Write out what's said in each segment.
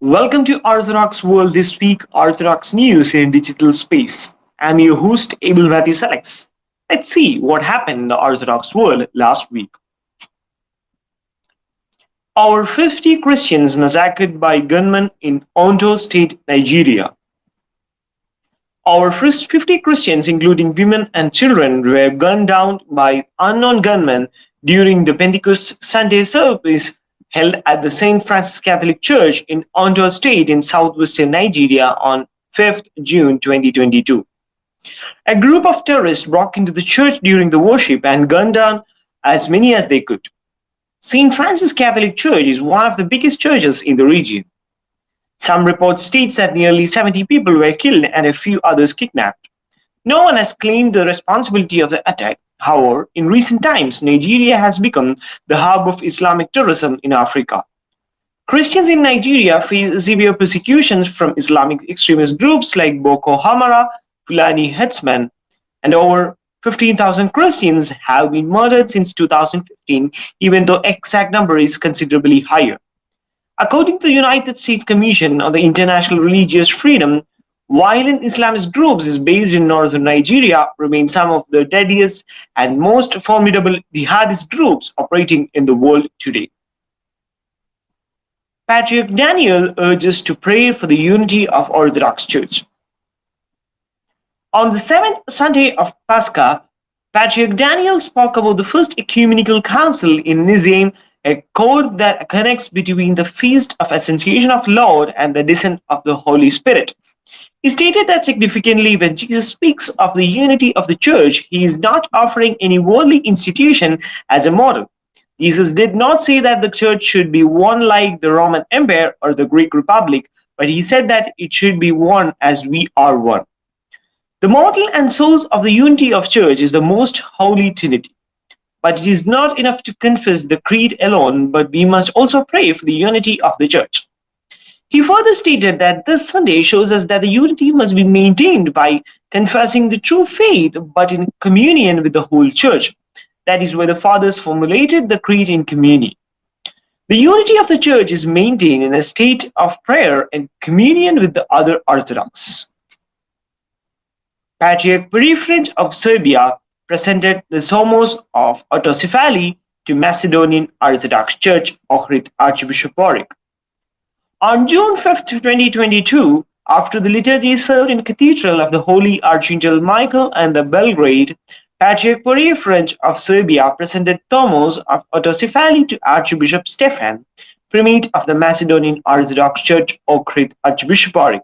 Welcome to Orthodox World This Week, Orthodox News in Digital Space. I'm your host, Abel Matthew Alex. Let's see what happened in the Orthodox world last week. Over 50 Christians massacred by gunmen in Ondo State, Nigeria. Over 50 Christians, including women and children, were gunned down by unknown gunmen during the Pentecost Sunday service held at the St. Francis Catholic Church in Ondo State in southwestern Nigeria on 5th June 2022. A group of terrorists broke into the church during the worship and gunned down as many as they could. St. Francis Catholic Church is one of the biggest churches in the region. Some reports state that nearly 70 people were killed and a few others kidnapped. No one has claimed the responsibility of the attack. However, in recent times, Nigeria has become the hub of Islamic terrorism in Africa. Christians in Nigeria face severe persecutions from Islamic extremist groups like Boko Haram, Fulani Headsmen, and over 15,000 Christians have been murdered since 2015, even though exact number is considerably higher. According to the United States Commission on the International Religious Freedom, violent Islamist groups is based in northern Nigeria remain some of the deadliest and most formidable jihadist groups operating in the world today. Patriarch Daniel urges to pray for the unity of Orthodox Church. On the seventh Sunday of Pascha, Patriarch Daniel spoke about the First Ecumenical Council in Nicene, a code that connects between the Feast of Ascension of Lord and the descent of the Holy Spirit. He stated that significantly when Jesus speaks of the unity of the church, he is not offering any worldly institution as a model. Jesus did not say that the church should be one like the Roman Empire or the Greek Republic, but he said that it should be one as we are one. The model and source of the unity of church is the most holy Trinity. But it is not enough to confess the creed alone, but we must also pray for the unity of the church. He further stated that this Sunday shows us that the unity must be maintained by confessing the true faith, but in communion with the whole church. That is why the fathers formulated the creed in communion. The unity of the church is maintained in a state of prayer and communion with the other Orthodox. Patriarch Porphyry of Serbia presented the Tomos of Autocephaly to Macedonian Orthodox Church, Ohrid Archbishopric. On June 5, 2022, after the liturgy served in Cathedral of the Holy Archangel Michael and the Belgrade, Patriarch Porphyry of Serbia presented Tomos of Autocephaly to Archbishop Stefan, primate of the Macedonian Orthodox Church, Ohrid Archbishopric.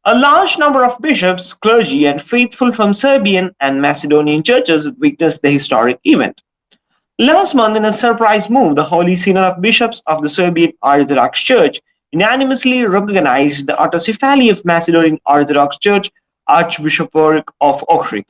A large number of bishops, clergy, and faithful from Serbian and Macedonian churches witnessed the historic event. Last month, in a surprise move, the Holy Synod of Bishops of the Serbian Orthodox Church unanimously recognized the autocephaly of Macedonian Orthodox Church, Archbishopric of Ohrid.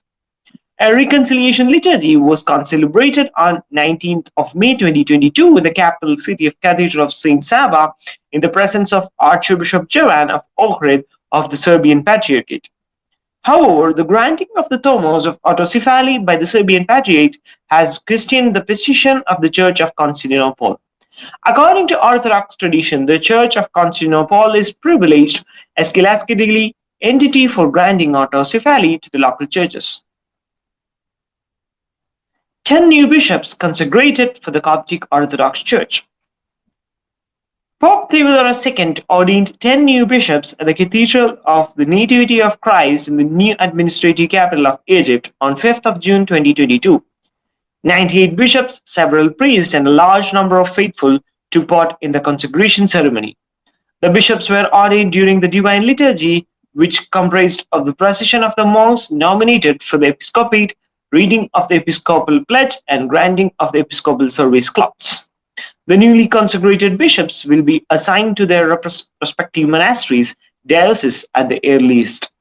A reconciliation liturgy was celebrated on 19th of May 2022 in the capital city of Cathedral of Saint Sava in the presence of Archbishop Jovan of Ohrid of the Serbian Patriarchate. However, the granting of the Tomos of Autocephaly by the Serbian Patriarchate has questioned the position of the Church of Constantinople. According to Orthodox tradition, the Church of Constantinople is privileged a scholastically entity for granting autocephaly to the local churches. 10 new bishops consecrated for the Coptic Orthodox Church. Pope Theodorus II ordained 10 new bishops at the Cathedral of the Nativity of Christ in the new administrative capital of Egypt on 5th of June 2022. 98 bishops, several priests, and a large number of faithful took part in the consecration ceremony. The bishops were ordained during the Divine Liturgy, which comprised of the procession of the monks nominated for the episcopate, reading of the episcopal pledge, and granting of the episcopal service cloths. The newly consecrated bishops will be assigned to their respective monasteries, dioceses at the earliest.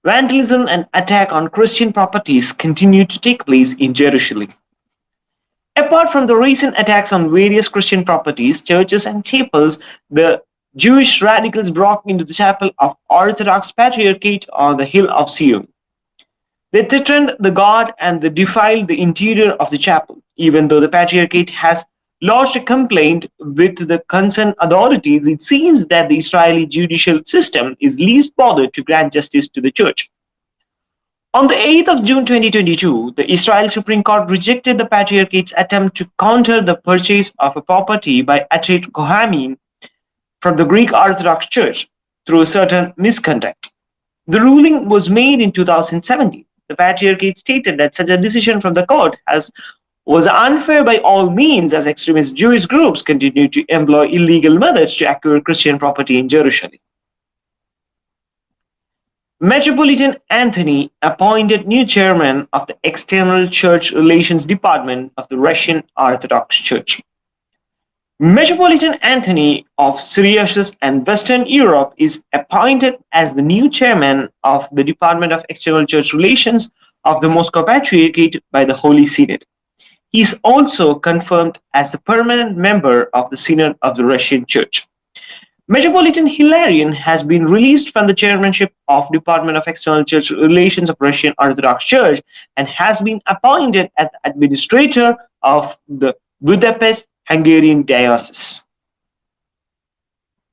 Vandalism and attack on Christian properties continue to take place in Jerusalem. Apart from the recent attacks on various Christian properties, churches, and chapels, the Jewish radicals broke into the chapel of Orthodox Patriarchate on the hill of Sion. They threatened the guard and they defiled the interior of the chapel, even though the Patriarchate has lodged a complaint with the concerned authorities, it seems that the Israeli judicial system is least bothered to grant justice to the church. On the 8th of June 2022, the Israel Supreme Court rejected the Patriarchate's attempt to counter the purchase of a property by Atret Kohanim from the Greek Orthodox Church through certain misconduct. The ruling was made in 2017. The Patriarchate stated that such a decision from the court was unfair by all means, as extremist Jewish groups continue to employ illegal methods to acquire Christian property in Jerusalem. Metropolitan Anthony appointed new chairman of the External Church Relations Department of the Russian Orthodox Church. Metropolitan Anthony of Syriacus and Western Europe is appointed as the new chairman of the Department of External Church Relations of the Moscow Patriarchate by the Holy Synod. He is also confirmed as a permanent member of the Synod of the Russian Church. Metropolitan Hilarion has been released from the chairmanship of Department of External Church Relations of Russian Orthodox Church and has been appointed as the administrator of the Budapest Hungarian Diocese.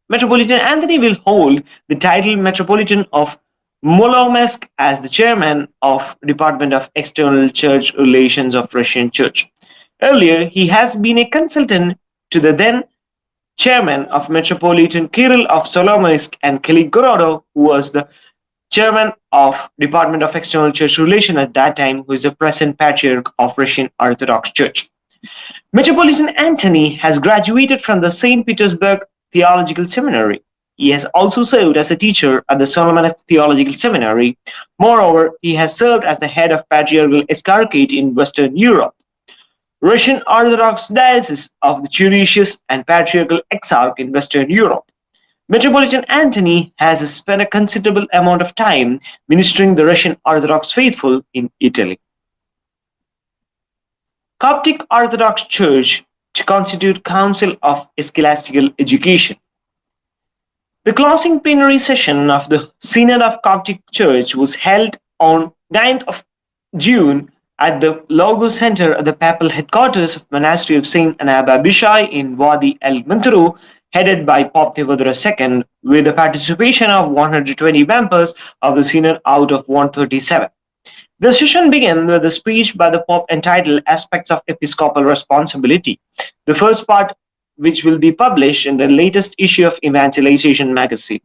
Metropolitan Anthony will hold the title Metropolitan of Molomesk as the chairman of Department of External Church Relations of Russian Church. Earlier, he has been a consultant to the then chairman of Metropolitan Kirill of Solomonsk and Kaliningrad, who was the chairman of Department of External Church Relations at that time, who is the present patriarch of Russian Orthodox Church. Metropolitan Anthony has graduated from the St. Petersburg Theological Seminary. He has also served as a teacher at the Solomonsk Theological Seminary. Moreover, he has served as the head of Patriarchal Episcopate in Western Europe, Russian Orthodox Diocese of the Syriacus and Patriarchal Exarch in Western Europe. Metropolitan Anthony has spent a considerable amount of time ministering the Russian Orthodox faithful in Italy. Coptic Orthodox Church to constitute Council of Ecclesiastical Education. The closing plenary session of the Synod of Coptic Church was held on 9th of June at the Logos Center at the papal headquarters of Monastery of Saint Anaba Bishai in Wadi El Munturu, headed by Pope Theodorus II, with the participation of 120 members of the Synod out of 137. The session began with a speech by the Pope entitled Aspects of Episcopal Responsibility, the first part which will be published in the latest issue of Evangelization magazine.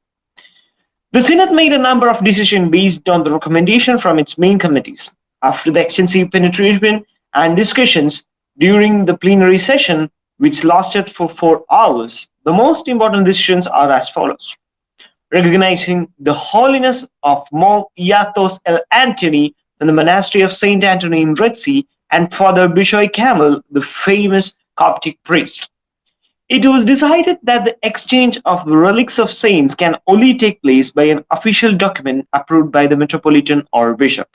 The Synod made a number of decisions based on the recommendation from its main committees. After the extensive penetration and discussions during the plenary session, which lasted for 4 hours, the most important decisions are as follows. Recognizing the holiness of Monk Iathos El Antony from the monastery of Saint Anthony in Red Sea and Father Bishoy Camel, the famous Coptic priest. It was decided that the exchange of the relics of saints can only take place by an official document approved by the metropolitan or bishop.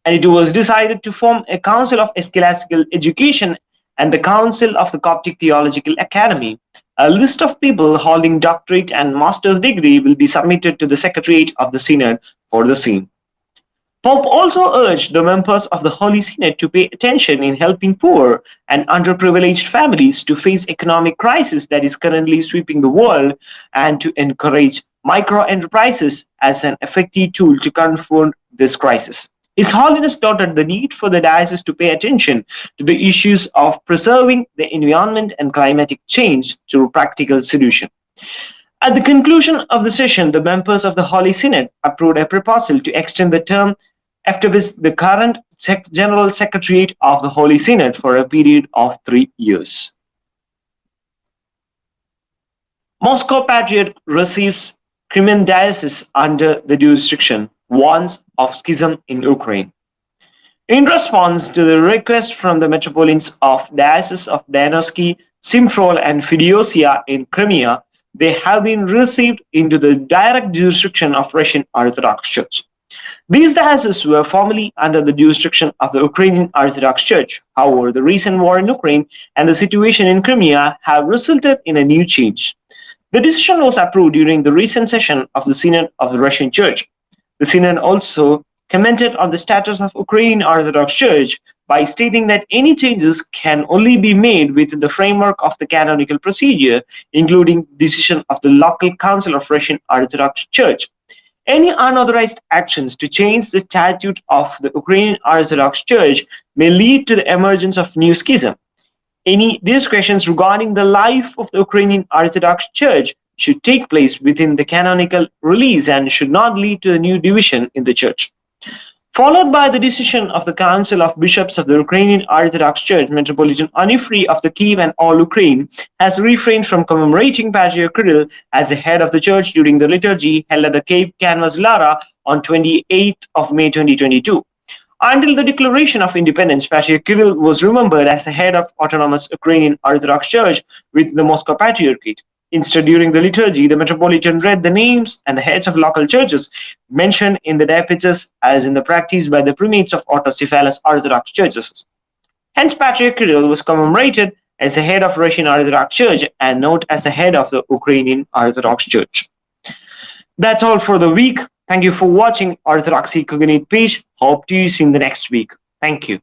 And it was decided to form a Council of Ecclesiastical Education and the Council of the Coptic Theological Academy. A list of people holding doctorate and master's degree will be submitted to the Secretariat of the Synod for the same. Pope also urged the members of the Holy Synod to pay attention in helping poor and underprivileged families to face economic crisis that is currently sweeping the world and to encourage micro-enterprises as an effective tool to confront this crisis. His Holiness noted the need for the diocese to pay attention to the issues of preserving the environment and climatic change through practical solutions. At the conclusion of the session, the members of the Holy Synod approved a proposal to extend the term after the current General Secretariat of the Holy Synod for a period of 3 years. Moscow Patriarch receives Crimean Diocese under the jurisdiction, warns of schism in Ukraine. In response to the request from the metropolitans of Diocese of Dionyski, Simferopol and Feodosia in Crimea, they have been received into the direct jurisdiction of Russian Orthodox Church. These dioceses were formerly under the jurisdiction of the Ukrainian Orthodox Church. However, the recent war in Ukraine and the situation in Crimea have resulted in a new change. The decision was approved during the recent session of the Synod of the Russian Church. The Synod also commented on the status of Ukrainian Orthodox Church, by stating that any changes can only be made within the framework of the canonical procedure, including decision of the local council of Russian Orthodox Church. Any unauthorized actions to change the statute of the Ukrainian Orthodox Church may lead to the emergence of new schism. Any discussions regarding the life of the Ukrainian Orthodox Church should take place within the canonical release and should not lead to a new division in the church. Followed by the decision of the Council of Bishops of the Ukrainian Orthodox Church, Metropolitan Onufry of the Kiev and all Ukraine has refrained from commemorating Patriarch Kirill as the head of the church during the liturgy held at the Cape Canvas Lara on 28th of May 2022. Until the declaration of independence, Patriarch Kirill was remembered as the head of autonomous Ukrainian Orthodox Church with the Moscow Patriarchate. Instead, during the liturgy, the Metropolitan read the names and the heads of local churches mentioned in the diapetus as in the practice by the primates of autocephalous Orthodox churches. Hence, Patriarch Kirill was commemorated as the head of Russian Orthodox Church and not as the head of the Ukrainian Orthodox Church. That's all for the week. Thank you for watching Orthodoxy Cognate page. Hope to see you in the next week. Thank you.